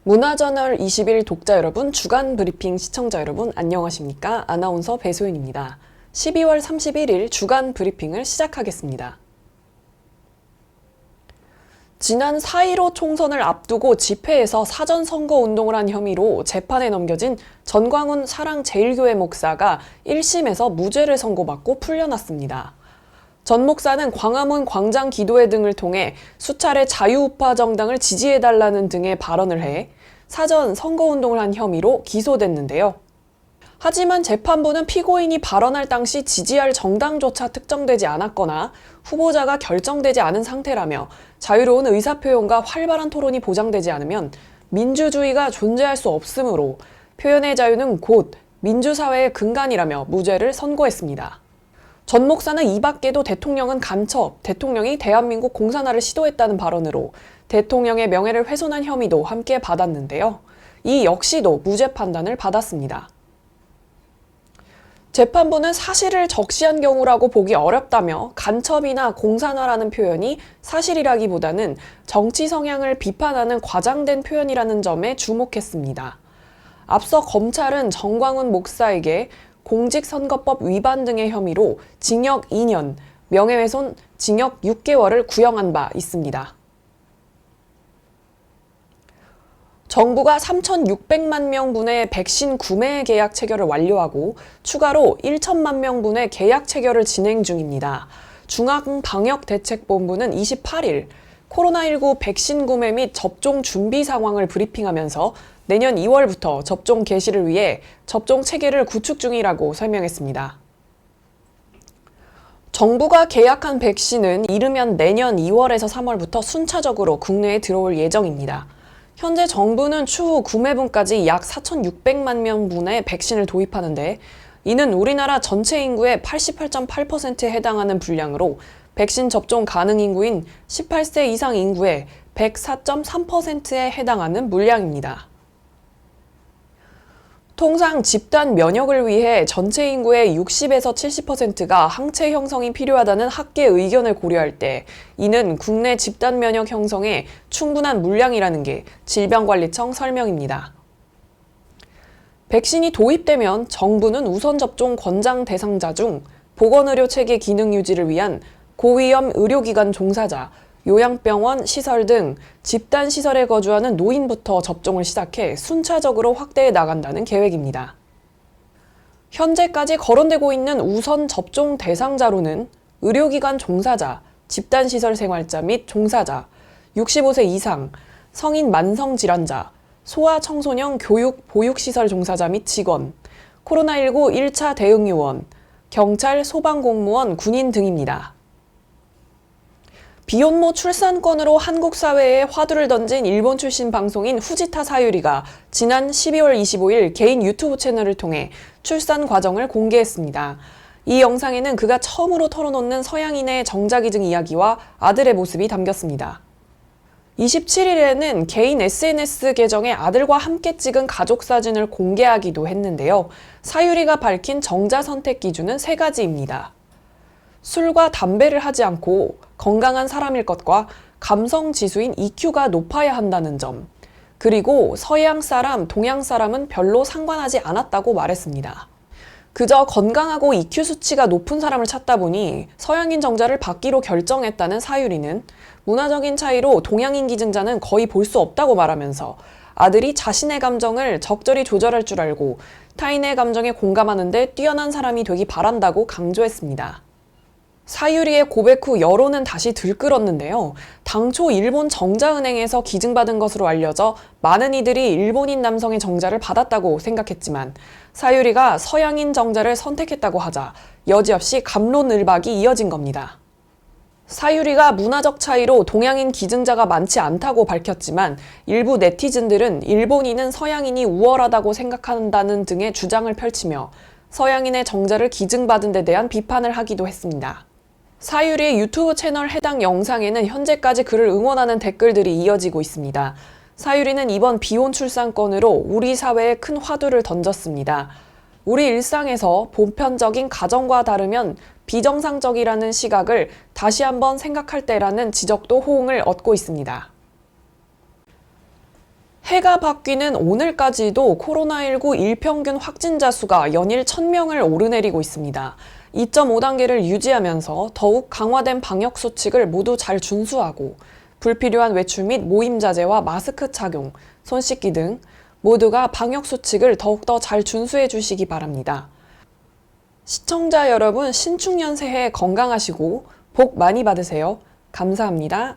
문화저널 20일 독자 여러분, 주간 브리핑 시청자 여러분, 안녕하십니까? 아나운서 배소윤입니다. 12월 31일 주간 브리핑을 시작하겠습니다. 지난 4.15 총선을 앞두고 집회에서 사전선거운동을 한 혐의로 재판에 넘겨진 전광훈 사랑제일교회 목사가 1심에서 무죄를 선고받고 풀려났습니다. 전 목사는 광화문 광장 기도회 등을 통해 수차례 자유우파 정당을 지지해달라는 등의 발언을 해 사전 선거운동을 한 혐의로 기소됐는데요. 하지만 재판부는 피고인이 발언할 당시 지지할 정당조차 특정되지 않았거나 후보자가 결정되지 않은 상태라며 자유로운 의사표현과 활발한 토론이 보장되지 않으면 민주주의가 존재할 수 없으므로 표현의 자유는 곧 민주사회의 근간이라며 무죄를 선고했습니다. 전 목사는 이 밖에도 대통령은 간첩, 대통령이 대한민국 공산화를 시도했다는 발언으로 대통령의 명예를 훼손한 혐의도 함께 받았는데요. 이 역시도 무죄 판단을 받았습니다. 재판부는 사실을 적시한 경우라고 보기 어렵다며 간첩이나 공산화라는 표현이 사실이라기보다는 정치 성향을 비판하는 과장된 표현이라는 점에 주목했습니다. 앞서 검찰은 전광훈 목사에게 공직선거법 위반 등의 혐의로 징역 2년, 명예훼손 징역 6개월을 구형한 바 있습니다. 정부가 3,600만 명분의 백신 구매 계약 체결을 완료하고 추가로 1천만 명분의 계약 체결을 진행 중입니다. 중앙방역대책본부는 28일 코로나19 백신 구매 및 접종 준비 상황을 브리핑하면서 내년 2월부터 접종 개시를 위해 접종 체계를 구축 중이라고 설명했습니다. 정부가 계약한 백신은 이르면 내년 2월에서 3월부터 순차적으로 국내에 들어올 예정입니다. 현재 정부는 추후 구매분까지 약 4,600만 명분의 백신을 도입하는데 이는 우리나라 전체 인구의 88.8%에 해당하는 분량으로 백신 접종 가능 인구인 18세 이상 인구의 104.3%에 해당하는 물량입니다. 통상 집단 면역을 위해 전체 인구의 60에서 70%가 항체 형성이 필요하다는 학계 의견을 고려할 때 이는 국내 집단 면역 형성에 충분한 물량이라는 게 질병관리청 설명입니다. 백신이 도입되면 정부는 우선 접종 권장 대상자 중 보건의료 체계 기능 유지를 위한 고위험 의료기관 종사자, 요양병원 시설 등 집단 시설에 거주하는 노인부터 접종을 시작해 순차적으로 확대해 나간다는 계획입니다. 현재까지 거론되고 있는 우선 접종 대상자로는 의료기관 종사자, 집단시설 생활자 및 종사자, 65세 이상, 성인 만성질환자, 소아청소년 교육 보육시설 종사자 및 직원, 코로나19 1차 대응 요원, 경찰, 소방공무원, 군인 등입니다. 비혼모 출산권으로 한국 사회에 화두를 던진 일본 출신 방송인 후지타 사유리가 지난 12월 25일 개인 유튜브 채널을 통해 출산 과정을 공개했습니다. 이 영상에는 그가 처음으로 털어놓는 서양인의 정자기증 이야기와 아들의 모습이 담겼습니다. 27일에는 개인 SNS 계정에 아들과 함께 찍은 가족 사진을 공개하기도 했는데요. 사유리가 밝힌 정자 선택 기준은 3가지입니다. 술과 담배를 하지 않고 건강한 사람일 것과 감성 지수인 EQ가 높아야 한다는 점, 그리고 서양 사람, 동양 사람은 별로 상관하지 않았다고 말했습니다. 그저 건강하고 EQ 수치가 높은 사람을 찾다 보니 서양인 정자를 받기로 결정했다는 사유리는 문화적인 차이로 동양인 기증자는 거의 볼 수 없다고 말하면서 아들이 자신의 감정을 적절히 조절할 줄 알고 타인의 감정에 공감하는 데 뛰어난 사람이 되기 바란다고 강조했습니다. 사유리의 고백 후 여론은 다시 들끓었는데요. 당초 일본 정자은행에서 기증받은 것으로 알려져 많은 이들이 일본인 남성의 정자를 받았다고 생각했지만 사유리가 서양인 정자를 선택했다고 하자 여지없이 갑론을박이 이어진 겁니다. 사유리가 문화적 차이로 동양인 기증자가 많지 않다고 밝혔지만 일부 네티즌들은 일본인은 서양인이 우월하다고 생각한다는 등의 주장을 펼치며 서양인의 정자를 기증받은 데 대한 비판을 하기도 했습니다. 사유리의 유튜브 채널 해당 영상에는 현재까지 그를 응원하는 댓글들이 이어지고 있습니다. 사유리는 이번 비혼 출산권으로 우리 사회에 큰 화두를 던졌습니다. 우리 일상에서 보편적인 가정과 다르면 비정상적이라는 시각을 다시 한번 생각할 때라는 지적도 호응을 얻고 있습니다. 해가 바뀌는 오늘까지도 코로나19 일평균 확진자 수가 연일 1000명을 오르내리고 있습니다. 2.5단계를 유지하면서 더욱 강화된 방역 수칙을 모두 잘 준수하고 불필요한 외출 및 모임 자제와 마스크 착용, 손 씻기 등 모두가 방역 수칙을 더욱더 잘 준수해 주시기 바랍니다. 시청자 여러분, 신축년 새해 건강하시고 복 많이 받으세요. 감사합니다.